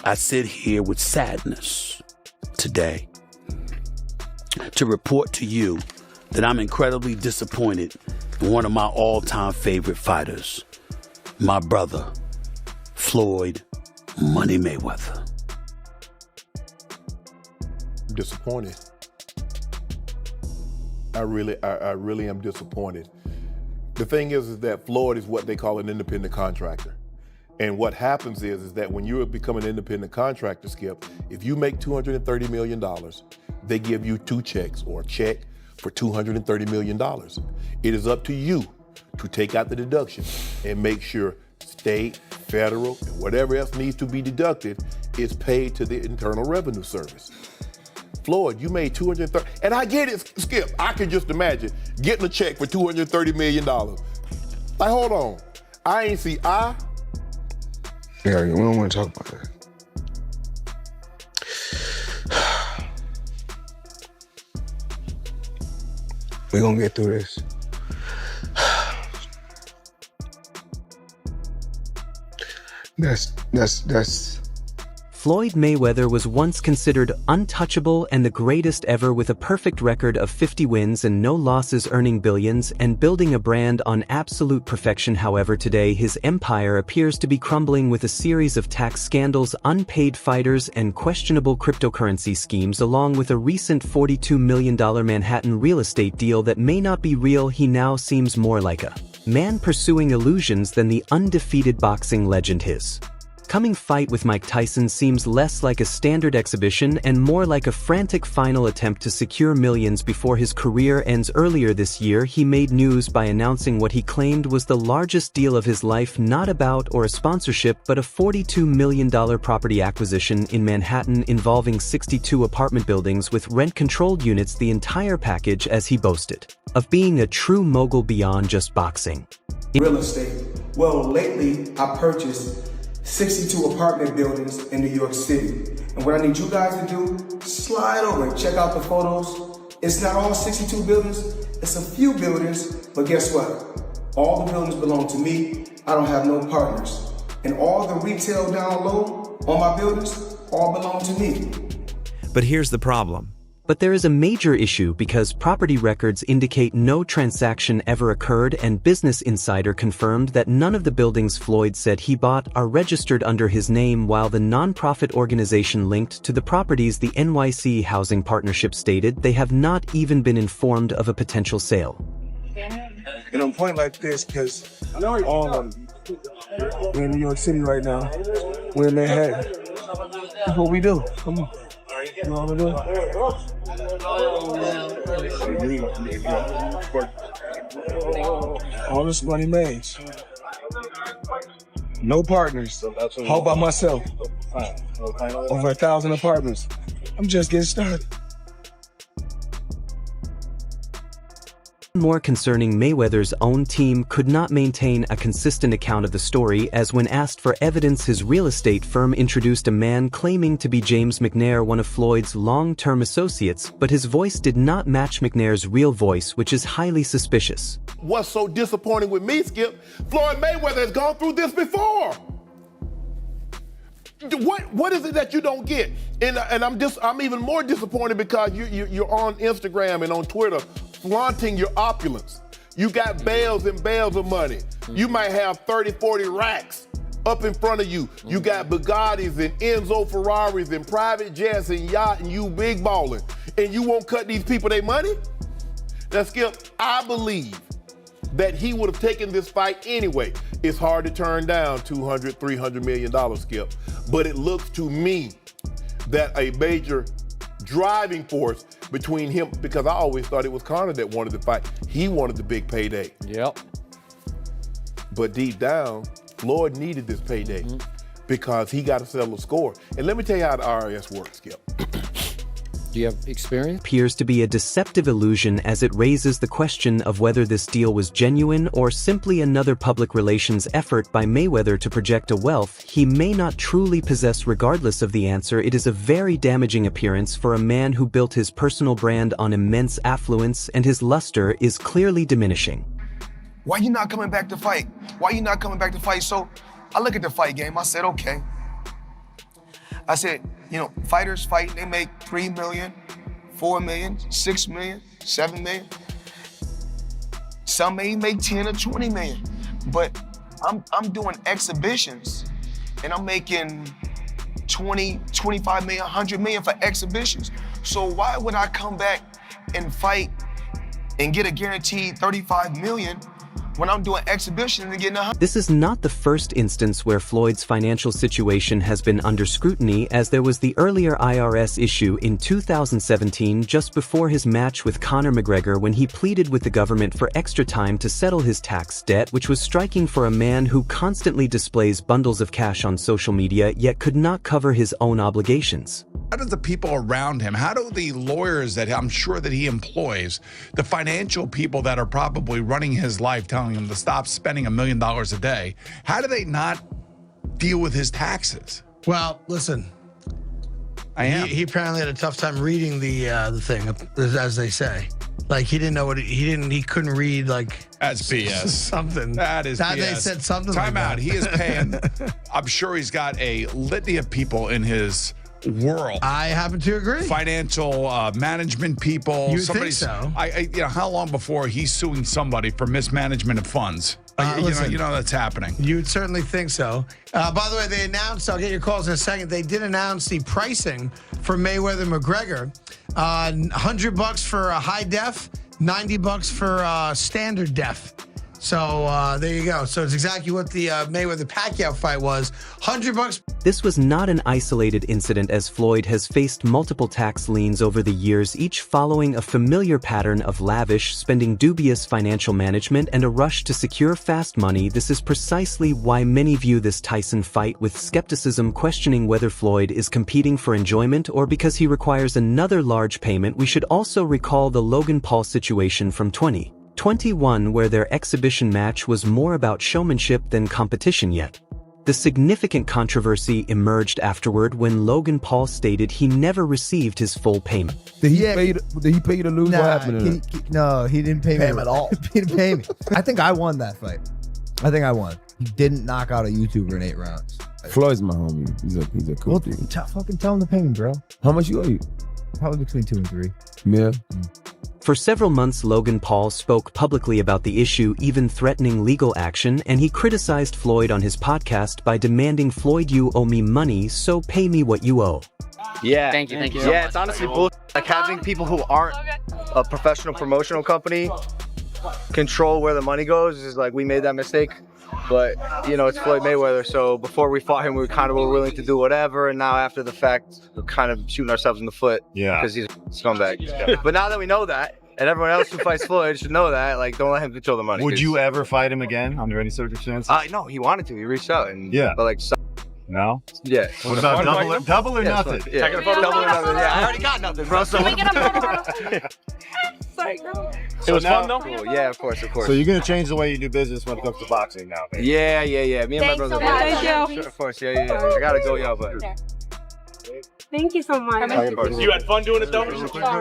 I sit here with sadness today to report to you that I'm incredibly disappointed in one of my all-time favorite fighters, my brother, Floyd Money Mayweather. I'm disappointed. I really am disappointed. The thing is that Floyd is what they call an independent contractor. And what happens is that when you become an independent contractor, Skip, if you make $230 million, they give you 2 checks or a check for $230 million. It is up to you to take out the deduction and make sure state, federal, and whatever else needs to be deducted is paid to the Internal Revenue Service. Floyd, you made $230, and I get it, Skip. I can just imagine getting a check for $230 million. Like, hold on. I ain't see Yeah, we don't want to talk about that. We're gonna get through this. That's Floyd Mayweather was once considered untouchable and the greatest ever, with a perfect record of 50 wins and no losses, earning billions and building a brand on absolute perfection. However, today his empire appears to be crumbling with a series of tax scandals, unpaid fighters, and questionable cryptocurrency schemes, along with a recent $42 million Manhattan real estate deal that may not be real. He now seems more like a man pursuing illusions than the undefeated boxing legend. His coming fight with Mike Tyson seems less like a standard exhibition and more like a frantic final attempt to secure millions before his career ends. Earlier this year, he made news by announcing what he claimed was the largest deal of his life, not about or a sponsorship, but a $42 million property acquisition in Manhattan involving 62 apartment buildings with rent-controlled units, the entire package, as he boasted of being a true mogul beyond just boxing. Real estate. Well, lately I purchased 62 apartment buildings in New York City. And what I need you guys to do, slide over and check out the photos. It's not all 62 buildings, it's a few buildings, but guess what? All the buildings belong to me. I don't have no partners. And all the retail down low on my buildings all belong to me. But here's the problem. But there is a major issue because property records indicate no transaction ever occurred, and Business Insider confirmed that none of the buildings Floyd said he bought are registered under his name, while the non-profit organization linked to the properties, the NYC Housing Partnership, stated they have not even been informed of a potential sale. And I'm pointing like this because all of them, we're in New York City right now. We're in Manhattan. That's what we do. Come on. You know what I'm doing? All this money made. No partners. All by myself. Over 1,000 apartments. I'm just getting started. More concerning, Mayweather's own team could not maintain a consistent account of the story, as when asked for evidence, his real estate firm introduced a man claiming to be James McNair, one of Floyd's long-term associates, but his voice did not match McNair's real voice, which is highly suspicious. What's so disappointing with me, Skip, Floyd Mayweather has gone through this before. What is it that you don't get? And I'm even more disappointed because you're on Instagram and on Twitter flaunting your opulence. You got bales and bales of money. You might have 30, 40 racks up in front of you. You got Bugattis and Enzo Ferraris and private jets and yacht, and you big balling. And you won't cut these people their money? Now, Skip, I believe that he would have taken this fight anyway. It's hard to turn down $200, $300 million, Skip. But it looks to me that a major driving force between him, because I always thought it was Conor that wanted the fight. He wanted the big payday. Yep. But deep down, Floyd needed this payday because he got to settle a score. And let me tell you how the IRS works, Skip. Do you have experience? Appears to be a deceptive illusion, as it raises the question of whether this deal was genuine or simply another public relations effort by Mayweather to project a wealth he may not truly possess. Regardless of the answer, it is a very damaging appearance for a man who built his personal brand on immense affluence, and his luster is clearly diminishing. Why you not coming back to fight? Why you not coming back to fight? So I look at the fight game, I said, okay, I said, you know, fighters fighting, they make 3 million, 4 million, 6 million, 7 million. Some may make 10 or 20 million. But I'm doing exhibitions and I'm making 20, 25 million, 100 million for exhibitions. So why would I come back and fight and get a guaranteed 35 million when I'm doing exhibitions and getting 100? This is not the first instance where Floyd's financial situation has been under scrutiny, as there was the earlier IRS issue in 2017 just before his match with Conor McGregor, when he pleaded with the government for extra time to settle his tax debt, which was striking for a man who constantly displays bundles of cash on social media yet could not cover his own obligations. How do the people around him, how do the lawyers that I'm sure that he employs, the financial people that are probably running his life, telling him to stop spending $1 million a day, how do they not deal with his taxes? Well, listen, he apparently had a tough time reading the thing, as they say. Like, he didn't know what he couldn't read, like, that's BS. Something. That is BS. They said something Time like out. that. He is paying, I'm sure he's got a litany of people in his world. I happen to agree. Financial management people. You think so? You know, how long before he's suing somebody for mismanagement of funds? You know that's happening. You would certainly think so. By the way, they announced, I'll get your calls in a second, they did announce the pricing for Mayweather-McGregor. $100 for a high def, $90 for standard def. So there you go. So it's exactly what the Mayweather-Pacquiao fight was. $100. This was not an isolated incident, as Floyd has faced multiple tax liens over the years, each following a familiar pattern of lavish spending, dubious financial management, and a rush to secure fast money. This is precisely why many view this Tyson fight with skepticism, questioning whether Floyd is competing for enjoyment or because he requires another large payment. We should also recall the Logan Paul situation from 2021, where their exhibition match was more about showmanship than competition. Yet the significant controversy emerged afterward when Logan Paul stated he never received his full payment. Did he pay you to lose? Nah, what happened? No, he didn't pay me him at all. He didn't pay me. I think I won that fight. I think I won. He didn't knock out a YouTuber in 8 rounds. Floyd's my homie. He's a cool dude. Fucking tell him to pay me, bro. How much you owe you? Probably between 2 and 3. Yeah. For several months, Logan Paul spoke publicly about the issue, even threatening legal action, and he criticized Floyd on his podcast by demanding, "Floyd, you owe me money, so pay me what you owe." Yeah. Thank you. Yeah, it's honestly bullshit. Like, having people who aren't a professional promotional company control where the money goes is like, we made that mistake. But, you know, it's Floyd Mayweather, so before we fought him, we kind of were willing to do whatever, and now after the fact, we're kind of shooting ourselves in the foot. Yeah. Because he's a scumbag. But now that we know that, and everyone else who fights Floyd should know that, like, don't let him control the money. Would you ever fight him again under any circumstances? No, he wanted to. He reached out. And, yeah. But, like, no? Yeah. What about double or nothing? Yeah. Double or nothing. Yeah, I already got nothing. Can we get a photo? Sorry, It was fun though? Cool. Yeah, of course. So you're going to change the way you do business when it comes to boxing now, baby? Yeah. Me and my brother. Thank you. Sure, of course, yeah. I gotta go, y'all, but. Thank you so much. You had fun doing it though?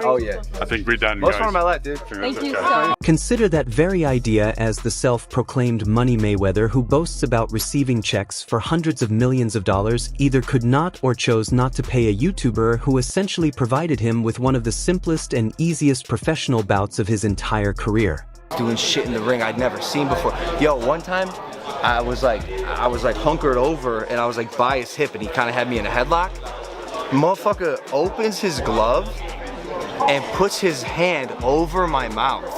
Oh yeah. I think we're done, Most guys. fun of my life, dude. Thank you so Consider that very idea as the self-proclaimed Money Mayweather, who boasts about receiving checks for hundreds of millions of dollars, either could not or chose not to pay a YouTuber who essentially provided him with one of the simplest and easiest professional bouts of his entire career. Doing shit in the ring I'd never seen before. Yo, one time I was like hunkered over and I was like by his hip and he kind of had me in a headlock. Motherfucker opens his glove and puts his hand over my mouth.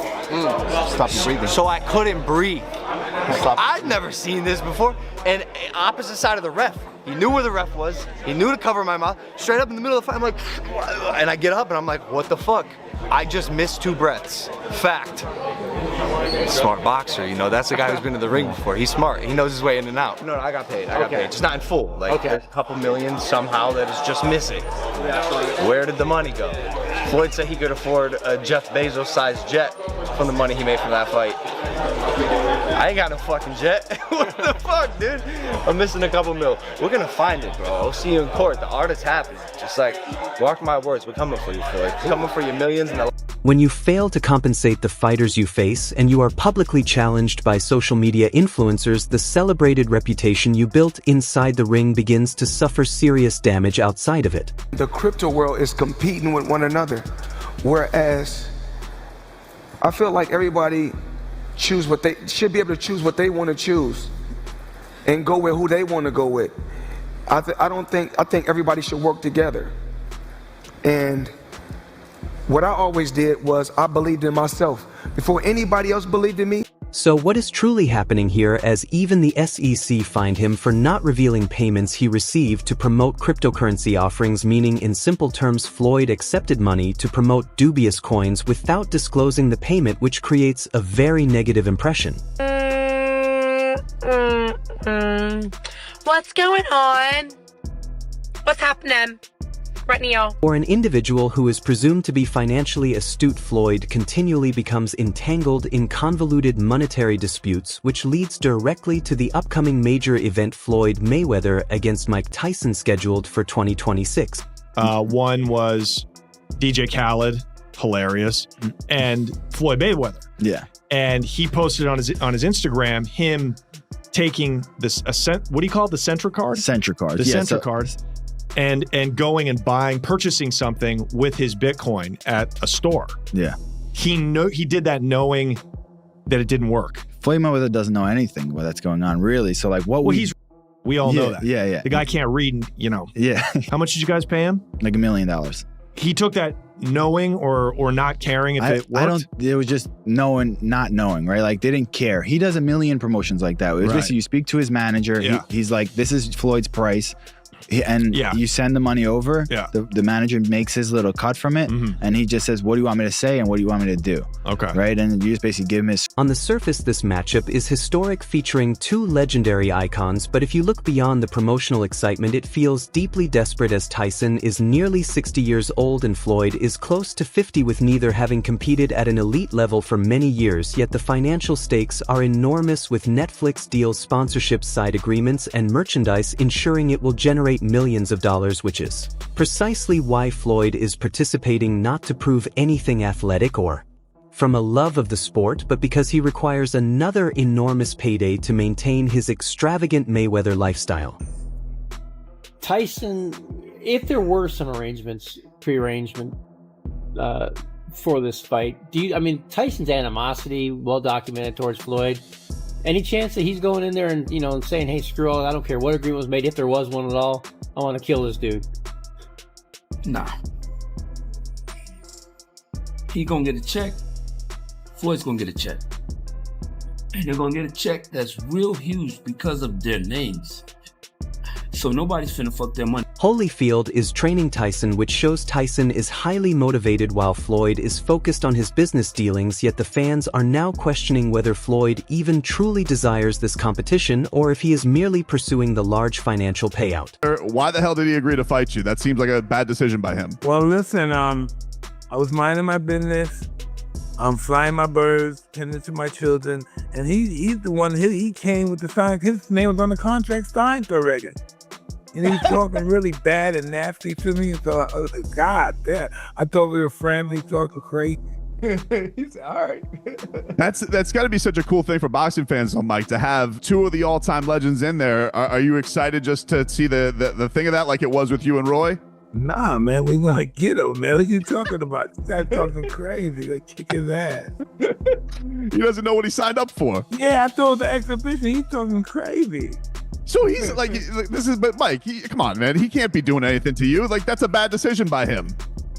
Stop you breathing. So I couldn't breathe. I'd never seen this before. And opposite side of the ref. He knew where the ref was. He knew to cover my mouth. Straight up in the middle of the fight, I'm like, and I get up and I'm like, what the fuck? I just missed 2 breaths. Fact. Smart boxer, you know, that's the guy who's been in the ring before. He's smart. He knows his way in and out. No, I got paid. I got paid. Just not in full. Like, there's a couple million somehow that is just missing. Where did the money go? Floyd said he could afford a Jeff Bezos-sized jet from the money he made from that fight. I ain't got no fucking jet. What the fuck, dude? I'm missing a couple mil. We're gonna find it, bro. I'll see you in court. The art is happening. Just like, mark my words, we're coming for you, Floyd. We're coming for your millions and When you fail to compensate the fighters you face and you are publicly challenged by social media influencers, the celebrated reputation you built inside the ring begins to suffer serious damage outside of it. The crypto world is competing with one another, whereas I feel like everybody should be able to choose what they want to choose and go with who they want to go with. I think everybody should work together. And what I always did was I believed in myself before anybody else believed in me. So what is truly happening here, as even the SEC fined him for not revealing payments he received to promote cryptocurrency offerings, meaning in simple terms Floyd accepted money to promote dubious coins without disclosing the payment, which creates a very negative impression. What's going on? What's happening right now? For an individual who is presumed to be financially astute, Floyd continually becomes entangled in convoluted monetary disputes, which leads directly to the upcoming major event Floyd Mayweather against Mike Tyson, scheduled for 2026. One was DJ Khaled, hilarious, and Floyd Mayweather. Yeah. And he posted on his Instagram him taking this what do you call it? The Centra card? Centra card. The Centra cards. And going and purchasing something with his Bitcoin at a store. Yeah. He did that knowing that it didn't work. Floyd Mayweather doesn't know anything what that's going on, really. So like we all know that. Yeah. The guy can't read, Yeah. How much did you guys pay him? Like $1 million. He took that knowing or not caring if it worked? It was just not knowing, right? Like, they didn't care. He does a million promotions like that. It was basically, you speak to his manager. Yeah. He's like, this is Floyd's price. You send the money over. Yeah. The manager makes his little cut from it, and he just says, what do you want me to say and what do you want me to do? Okay. Right? And you just basically give him his... On the surface, this matchup is historic, featuring two legendary icons, but if you look beyond the promotional excitement, it feels deeply desperate, as Tyson is nearly 60 years old and Floyd is close to 50, with neither having competed at an elite level for many years, yet the financial stakes are enormous, with Netflix deals, sponsorships, side agreements, and merchandise ensuring it will generate millions of dollars, which is precisely why Floyd is participating, not to prove anything athletic or from a love of the sport, but because he requires another enormous payday to maintain his extravagant Mayweather lifestyle. Tyson, if there were some pre-arrangement for this fight, Tyson's animosity, well documented towards Floyd. Any chance that he's going in there and, saying, hey, screw all, I don't care what agreement was made, if there was one at all, I want to kill this dude? Nah. He gonna get a check. Floyd's gonna get a check. And they're gonna get a check that's real huge because of their names. So nobody's finna fuck their money. Holyfield is training Tyson, which shows Tyson is highly motivated while Floyd is focused on his business dealings, yet the fans are now questioning whether Floyd even truly desires this competition or if he is merely pursuing the large financial payout. Why the hell did he agree to fight you? That seems like a bad decision by him. Well, listen, I was minding my business. I'm flying my birds, tending to my children, and he's the one, he came with the sign. His name was on the contract signed already. And he's talking really bad and nasty to me. So I was like, God damn. I thought we were friendly, talking crazy. He's all right. That's got to be such a cool thing for boxing fans, though, Mike, to have two of the all-time legends in there. Are you excited just to see the thing of that like it was with you and Roy? Nah, man, we want to get him, man. What are you talking about? He's talking crazy. Like, kick his ass. He doesn't know what he signed up for. Yeah, I thought the exhibition. He's talking crazy. So he's like, but Mike, come on, man. He can't be doing anything to you. Like, that's a bad decision by him.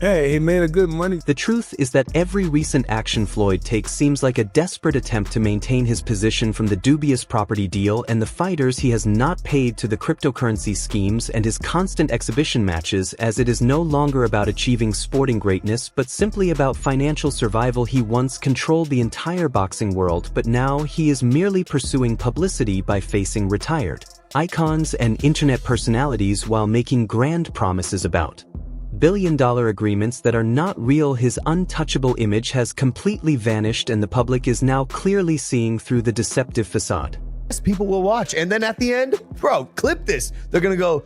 Hey, he made a good money. The truth is that every recent action Floyd takes seems like a desperate attempt to maintain his position from the dubious property deal and the fighters he has not paid to the cryptocurrency schemes and his constant exhibition matches, as it is no longer about achieving sporting greatness but simply about financial survival. He once controlled the entire boxing world, but now he is merely pursuing publicity by facing retired icons and internet personalities while making grand promises about billion-dollar agreements that are not real. His untouchable image has completely vanished, and the public is now clearly seeing through the deceptive facade. People will watch, and then at the end, bro, clip this. They're gonna go,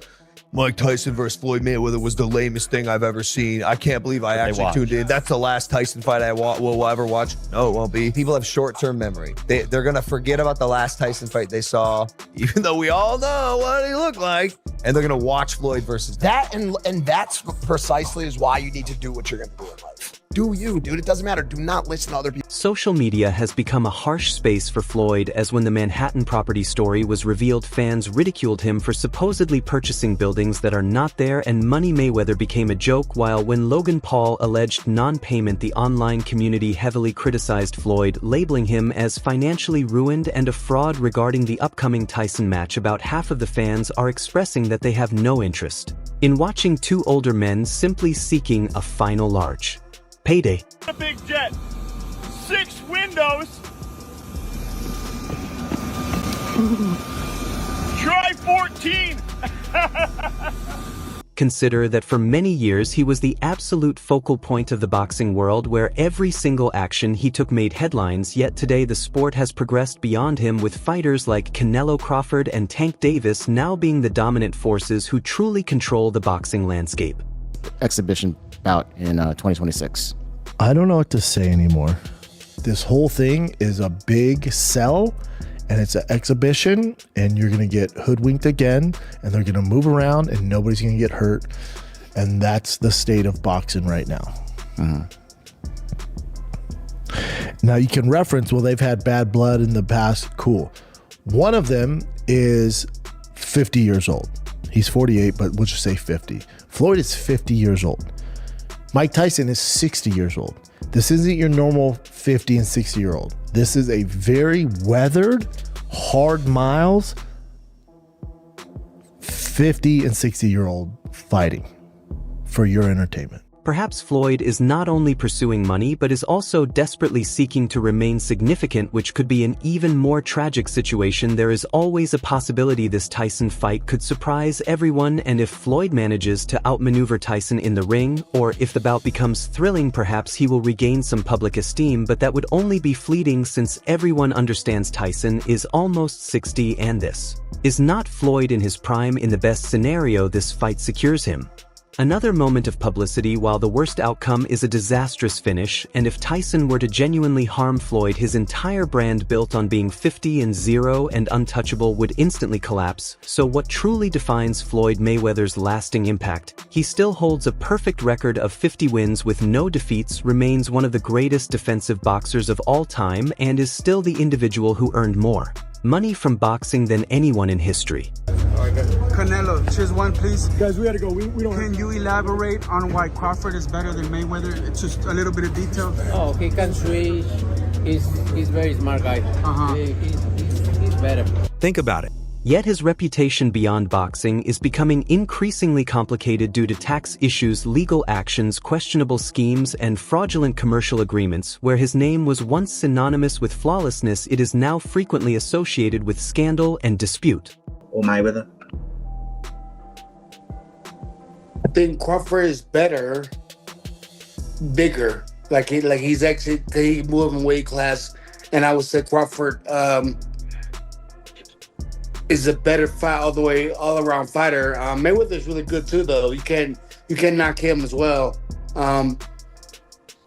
Mike Tyson versus Floyd Mayweather was the lamest thing I've ever seen. I can't believe I actually tuned in. That's the last Tyson fight I will ever watch. No, it won't be. People have short-term memory. They're going to forget about the last Tyson fight they saw, even though we all know what he looked like, and they're going to watch Floyd versus that. And that's precisely is why you need to do what you're going to do in life. Do you, dude. It doesn't matter. Do not listen to other people. Social media has become a harsh space for Floyd, as when the Manhattan property story was revealed, fans ridiculed him for supposedly purchasing buildings that are not there, and Money Mayweather became a joke, while when Logan Paul alleged non-payment, the online community heavily criticized Floyd, labeling him as financially ruined and a fraud. Regarding the upcoming Tyson match, about half of the fans are expressing that they have no interest in watching two older men simply seeking a final large payday. A big jet, 6 windows. Try 14. Consider that for many years he was the absolute focal point of the boxing world, where every single action he took made headlines, yet today the sport has progressed beyond him, with fighters like Canelo Crawford and Tank Davis now being the dominant forces who truly control the boxing landscape. Exhibition bout in 2026. I don't know what to say anymore. This whole thing is a big sell, and it's an exhibition, and you're going to get hoodwinked again, and they're going to move around, and nobody's going to get hurt. And that's the state of boxing right now. Now, you can reference, well, they've had bad blood in the past. Cool. One of them is 50 years old. He's 48, but we'll just say 50. Floyd is 50 years old. Mike Tyson is 60 years old. This isn't your normal 50 and 60-year-old. This is a very weathered, hard miles, 50 and 60-year-old fighting for your entertainment. Perhaps Floyd is not only pursuing money but is also desperately seeking to remain significant, which could be an even more tragic situation. There is always a possibility this Tyson fight could surprise everyone, and if Floyd manages to outmaneuver Tyson in the ring, or if the bout becomes thrilling, perhaps he will regain some public esteem, but that would only be fleeting, since everyone understands Tyson is almost 60 and this is not Floyd in his prime. In the best scenario, this fight secures him another moment of publicity, while the worst outcome is a disastrous finish, and if Tyson were to genuinely harm Floyd, his entire brand built on being 50-0 and untouchable would instantly collapse. So what truly defines Floyd Mayweather's lasting impact? He still holds a perfect record of 50 wins with no defeats, remains one of the greatest defensive boxers of all time, and is still the individual who earned more money from boxing than anyone in history. Canelo, choose one, please. Guys, we gotta go. We don't. Can you elaborate on why Crawford is better than Mayweather? It's just a little bit of detail. Oh, he can switch. He's very smart guy. He's better. Think about it. Yet his reputation beyond boxing is becoming increasingly complicated due to tax issues, legal actions, questionable schemes, and fraudulent commercial agreements. Where his name was once synonymous with flawlessness, it is now frequently associated with scandal and dispute. Or Mayweather? I think Crawford is better, bigger. He's actually, he moved in weight class, and I would say Crawford is a better fight all around fighter. Mayweather is really good too, though. You can knock him as well.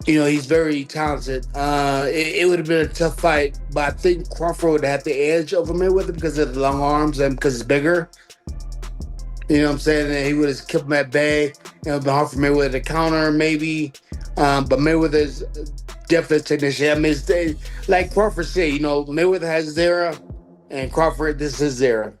He's very talented. It would have been a tough fight, but I think Crawford would have the edge over Mayweather because of the long arms and because it's bigger. You know what I'm saying? And he would have kept him at bay. It would have been hard for Mayweather to counter, maybe. But Mayweather's definitely a technician. I mean, like Crawford said, Mayweather has his era, and Crawford, this is his era.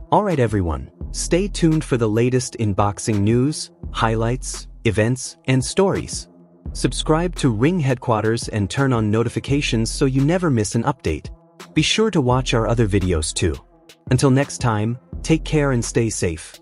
All right, everyone. Stay tuned for the latest in boxing news, highlights, events, and stories. Subscribe to Ring Headquaterzz and turn on notifications so you never miss an update. Be sure to watch our other videos too. Until next time, take care and stay safe.